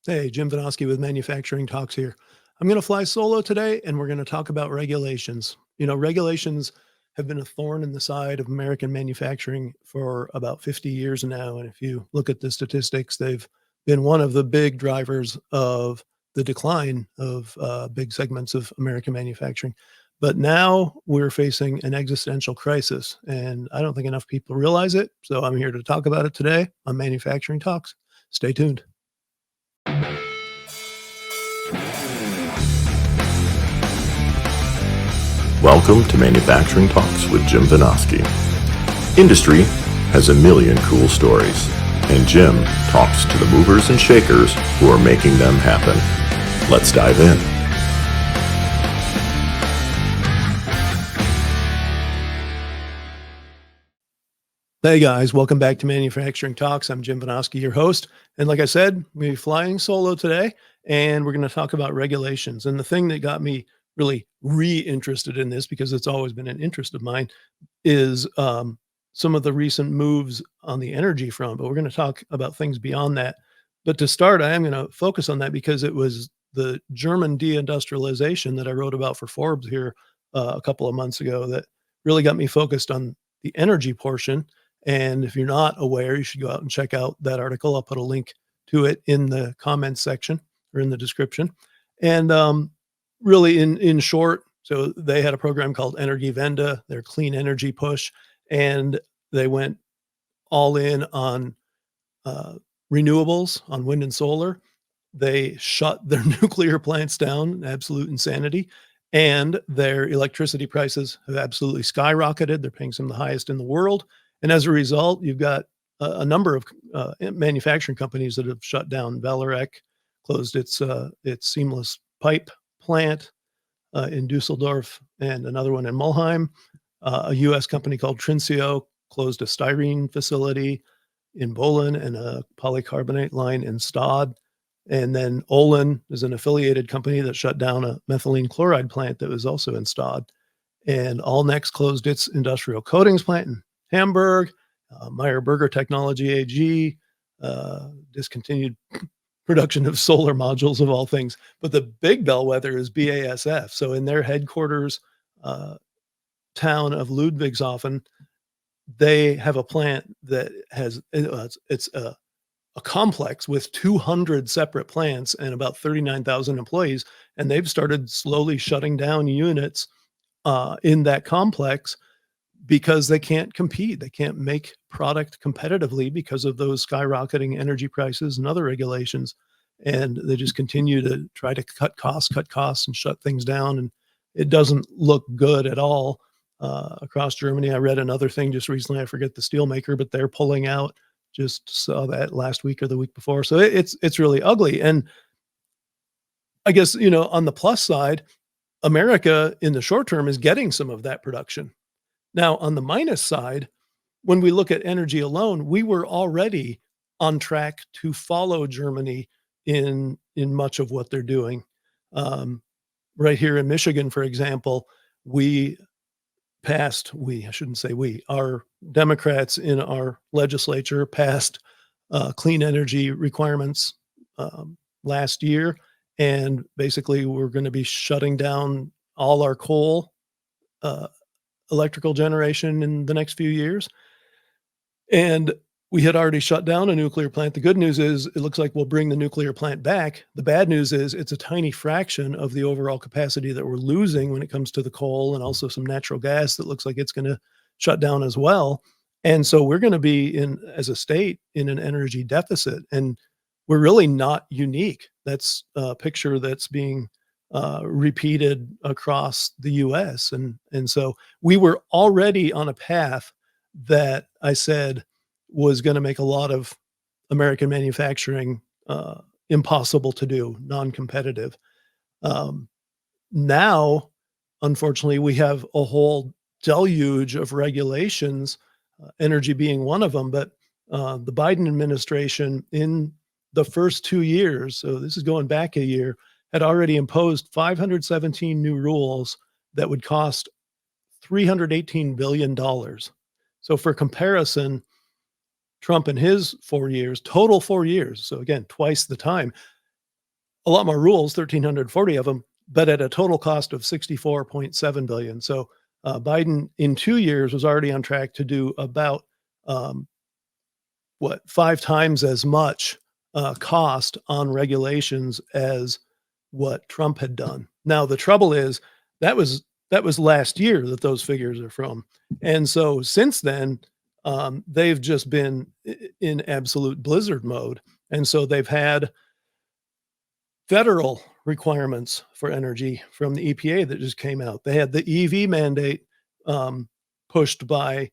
Hey, Jim Vinoski with Manufacturing Talks here. I'm going to fly solo today, and we're going to talk about regulations. Regulations have been a thorn in the side of American manufacturing for about 50 years now. And if you look at the statistics, they've been one of the big drivers of the decline of big segments of American manufacturing. But now we're facing an existential crisis, and I don't think enough people realize it. So I'm here to talk about it today on Manufacturing Talks. Stay tuned. Welcome to Manufacturing Talks with Jim Vinoski. Industry has a million cool stories, and Jim talks to the movers and shakers who are making them happen. Let's dive in. Hey guys, welcome back to Manufacturing Talks. I'm Jim Vinoski, your host. And like I said, we're flying solo today, and we're going to talk about regulations. And the thing that got me really re-interested in this, because it's always been an interest of mine, is some of the recent moves on the energy front. But we're going to talk about things beyond that. But to start, I am going to focus on that because it was the German deindustrialization that I wrote about for Forbes here a couple of months ago that really got me focused on the energy portion. And if you're not aware, you should go out and check out that article. I'll put a link to it in the comments section or in the description. And really, in short, so they had a program called Energiewende, their clean energy push, and they went all in on renewables, on wind and solar. They shut their nuclear plants down, absolute insanity, and their electricity prices have absolutely skyrocketed. They're paying some of the highest in the world. And as a result, you've got a number of manufacturing companies that have shut down. Vallourec closed its seamless pipe plant in Dusseldorf, and another one in Mulheim. A U.S. company called Trinseo closed a styrene facility in Bolin and a polycarbonate line in Stade. And then Olin is an affiliated company that shut down a methylene chloride plant that was also in Stade. And Allnex closed its industrial coatings plant in Hamburg. Meyer Burger Technology AG discontinued production of solar modules, of all things. But the big bellwether is BASF. So in their headquarters town of Ludwigshafen, they have a plant that has, it's a complex with 200 separate plants and about 39,000 employees. And they've started slowly shutting down units in that complex because they can't compete. They can't make product competitively because of those skyrocketing energy prices and other regulations. And they just continue to try to cut costs and shut things down. And it doesn't look good at all across Germany. I read another thing just recently. I forget the steel maker, but they're pulling out. Just saw that last week or the week before. So it's really ugly. And I guess, on the plus side, America in the short term is getting some of that production. Now, on the minus side, when we look at energy alone, we were already on track to follow Germany in much of what they're doing. Right here in Michigan, for example, our Democrats in our legislature passed clean energy requirements last year. And basically, we're going to be shutting down all our coal electrical generation in the next few years. And we had already shut down a nuclear plant. The good news is it looks like we'll bring the nuclear plant back. The bad news is it's a tiny fraction of the overall capacity that we're losing when it comes to the coal, and also some natural gas that looks like it's going to shut down as well. And so we're going to be as a state, in an energy deficit. And we're really not unique. That's a picture that's being repeated across the US. And so we were already on a path that I said was going to make a lot of American manufacturing impossible to do, non-competitive. Now, unfortunately, we have a whole deluge of regulations, energy being one of them. But the Biden administration, in the first 2 years, so this is going back a year, had already imposed 517 new rules that would cost $318 billion. So for comparison, Trump in his 4 years, total 4 years, so again, twice the time, a lot more rules, 1,340 of them, but at a total cost of 64.7 billion. So Biden in 2 years was already on track to do about um, five times as much cost on regulations as what Trump had done. Now the trouble is that was that was last year that those figures are from, and so since then they've just been in absolute blizzard mode, and so they've had federal requirements for energy from the EPA that just came out. They had the EV mandate pushed by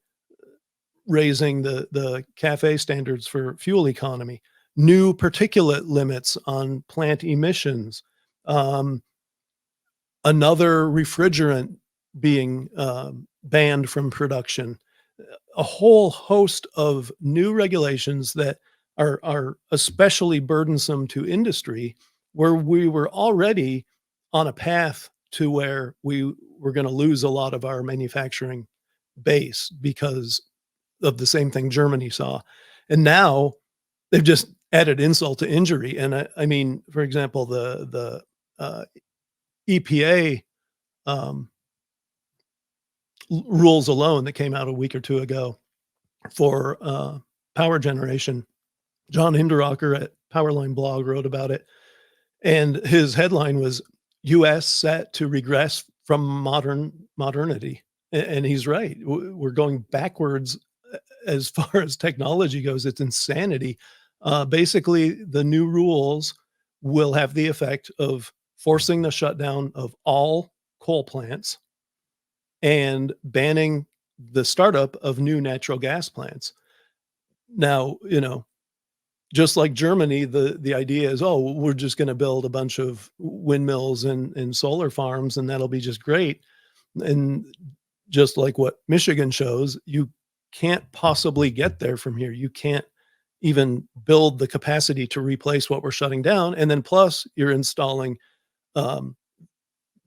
raising the CAFE standards for fuel economy, new particulate limits on plant emissions, um, another refrigerant being banned from production, a whole host of new regulations that are especially burdensome to industry, where we were already on a path to where we were going to lose a lot of our manufacturing base because of the same thing Germany saw. And now they've just added insult to injury. And I mean, for example, the EPA um, rules alone that came out a week or two ago for power generation. John Hinderaker at Powerline Blog wrote about it, and his headline was "U.S. set to regress from modernity," and he's right. We're going backwards as far as technology goes. It's insanity. Basically, the new rules will have the effect of forcing the shutdown of all coal plants and banning the startup of new natural gas plants. Now, just like Germany, the idea is, oh, we're just going to build a bunch of windmills and solar farms, and that'll be just great. And just like what Michigan shows, you can't possibly get there from here. You can't even build the capacity to replace what we're shutting down. And then plus you're installing um,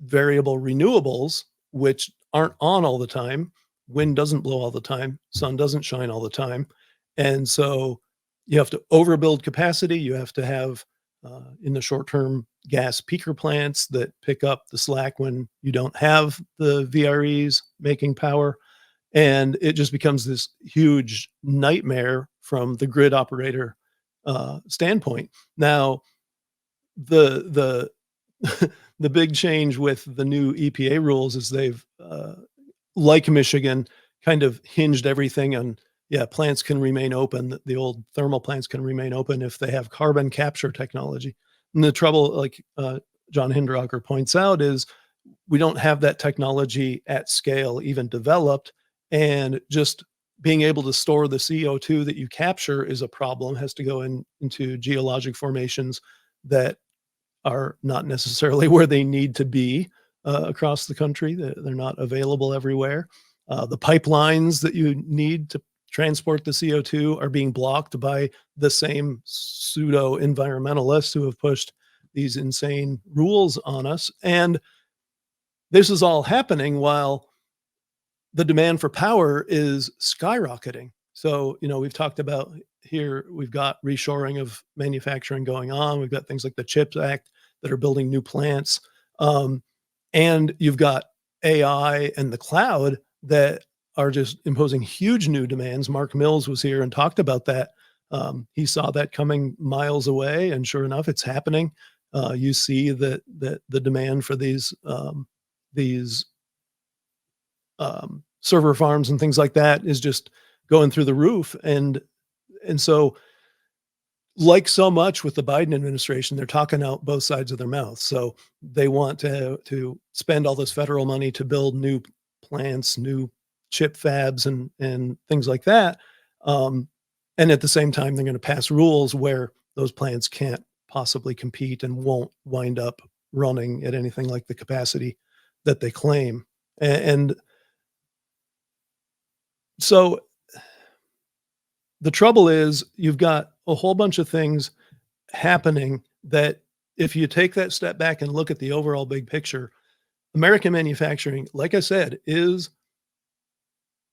variable renewables, which aren't on all the time. Wind doesn't blow all the time. Sun doesn't shine all the time. And so you have to overbuild capacity. You have to have, in the short term, gas peaker plants that pick up the slack when you don't have the VREs making power. And it just becomes this huge nightmare from the grid operator standpoint. Now, the the big change with the new EPA rules is they've, like Michigan, kind of hinged everything on, yeah, plants can remain open. The old thermal plants can remain open if they have carbon capture technology. And the trouble, like John Hinderaker points out, is we don't have that technology at scale even developed. And just being able to store the CO2 that you capture is a problem, has to go into geologic formations that are not necessarily where they need to be across the country. They're not available everywhere. The pipelines that you need to transport the CO2 are being blocked by the same pseudo environmentalists who have pushed these insane rules on us. And this is all happening while the demand for power is skyrocketing. So, we've talked about here, we've got reshoring of manufacturing going on. We've got things like the CHIPS Act that are building new plants. And you've got AI and the cloud that are just imposing huge new demands. Mark Mills was here and talked about that. He saw that coming miles away, and sure enough, it's happening. You see that the demand for these server farms and things like that is just going through the roof. And so, like so much with the Biden administration, they're talking out both sides of their mouth. So they want to spend all this federal money to build new plants, new chip fabs, and things like that. And at the same time, they're going to pass rules where those plants can't possibly compete and won't wind up running at anything like the capacity that they claim. And so the trouble is, you've got a whole bunch of things happening that, if you take that step back and look at the overall big picture, American manufacturing, like I said, is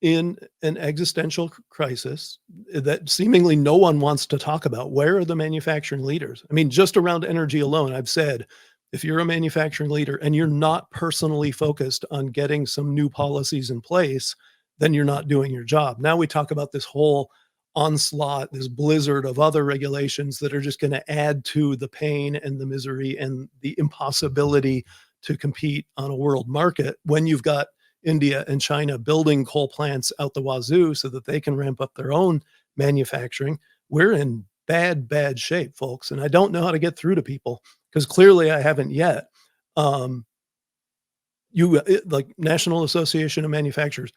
in an existential crisis that seemingly no one wants to talk about. Where are the manufacturing leaders? I mean, just around energy alone, I've said, if you're a manufacturing leader and you're not personally focused on getting some new policies in place, then you're not doing your job. Now we talk about this whole onslaught, this blizzard of other regulations that are just going to add to the pain and the misery and the impossibility to compete on a world market when you've got India and China building coal plants out the wazoo so that they can ramp up their own manufacturing. We're in bad shape, folks. And I don't know how to get through to people because clearly I haven't yet. Like National Association of Manufacturers,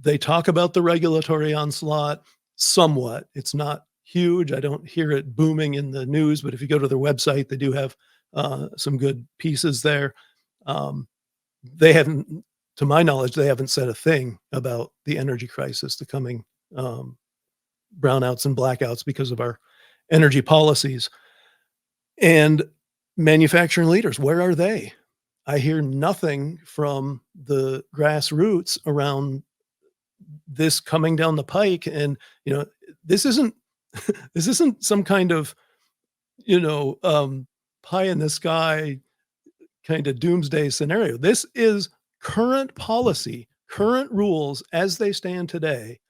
they talk about the regulatory onslaught somewhat. It's not huge. I don't hear it booming in the news, but if you go to their website, they do have some good pieces there. They haven't, to my knowledge, they haven't said a thing about the energy crisis, the coming brownouts and blackouts because of our energy policies. And manufacturing leaders, where are they? I hear nothing from the grassroots around this coming down the pike. And, this isn't this isn't some kind of, pie in the sky kind of doomsday scenario. This is current policy, current rules as they stand today.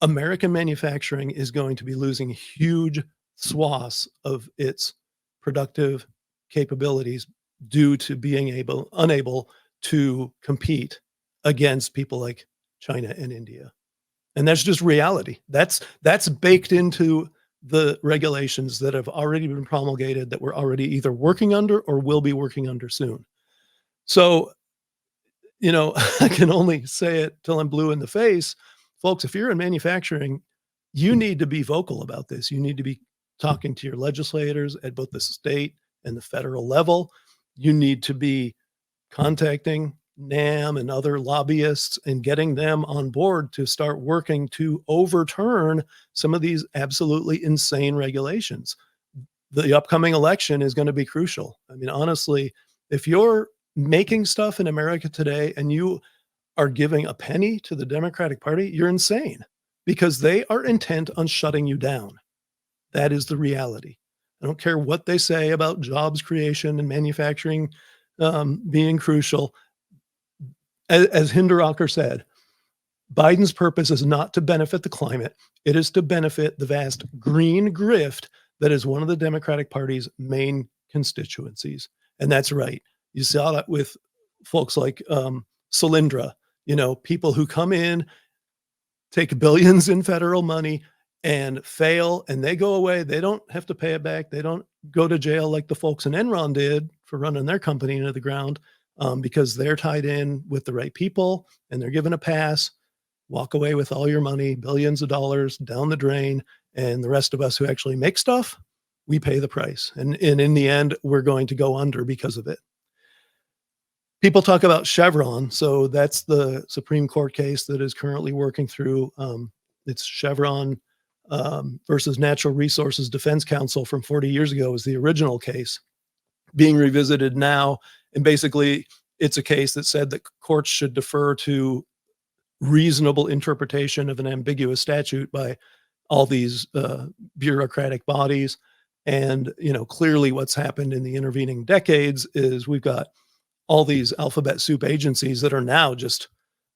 American manufacturing is going to be losing huge swaths of its productive capabilities due to being unable to compete against people like China and India. And that's just reality. That's baked into the regulations that have already been promulgated that we're already either working under or will be working under soon. So, I can only say it till I'm blue in the face. Folks, if you're in manufacturing, you need to be vocal about this. You need to be talking to your legislators at both the state and the federal level. You need to be contacting NAM and other lobbyists and getting them on board to start working to overturn some of these absolutely insane regulations. The upcoming election is going to be crucial. I mean, honestly, if you're making stuff in America today and you are giving a penny to the Democratic Party, you're insane because they are intent on shutting you down. That is the reality. I don't care what they say about jobs creation and manufacturing being crucial. As Hinderaker said, Biden's purpose is not to benefit the climate. It is to benefit the vast green grift that is one of the Democratic Party's main constituencies. And that's right. You saw that with folks like Solyndra, people who come in, take billions in federal money and fail, and they go away. They don't have to pay it back. They don't go to jail like the folks in Enron did for running their company into the ground. Because they're tied in with the right people and they're given a pass, walk away with all your money, billions of dollars down the drain. And the rest of us who actually make stuff, we pay the price. And in the end, we're going to go under because of it. People talk about Chevron. So that's the Supreme Court case that is currently working through. It's Chevron versus Natural Resources Defense Council from 40 years ago was the original case being revisited now. And basically, it's a case that said that courts should defer to reasonable interpretation of an ambiguous statute by all these bureaucratic bodies. And, clearly what's happened in the intervening decades is we've got all these alphabet soup agencies that are now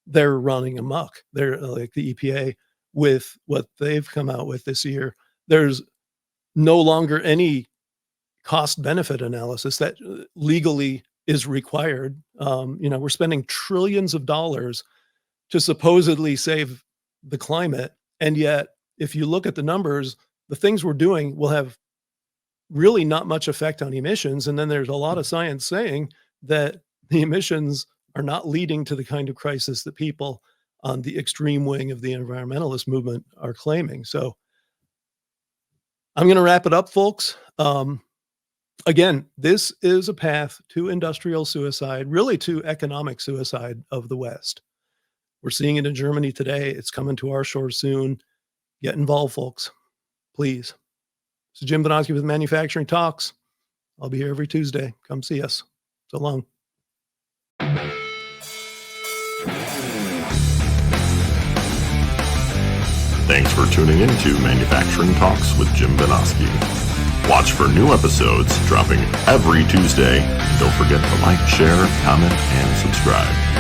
they're running amok. They're like the EPA with what they've come out with this year. There's no longer any cost benefit analysis that legally is required. We're spending trillions of dollars to supposedly save the climate. And yet, if you look at the numbers, the things we're doing will have really not much effect on emissions. And then there's a lot of science saying that the emissions are not leading to the kind of crisis that people on the extreme wing of the environmentalist movement are claiming. So I'm going to wrap it up, folks. Again, this is a path to industrial suicide, really to economic suicide of the West. We're seeing it in Germany today. It's coming to our shores soon. Get involved, folks. Please. This is Jim Vinoski with Manufacturing Talks. I'll be here every Tuesday. Come see us. So long. Thanks for tuning in to Manufacturing Talks with Jim Vinoski. Watch for new episodes dropping every Tuesday. And don't forget to like, share, comment, and subscribe.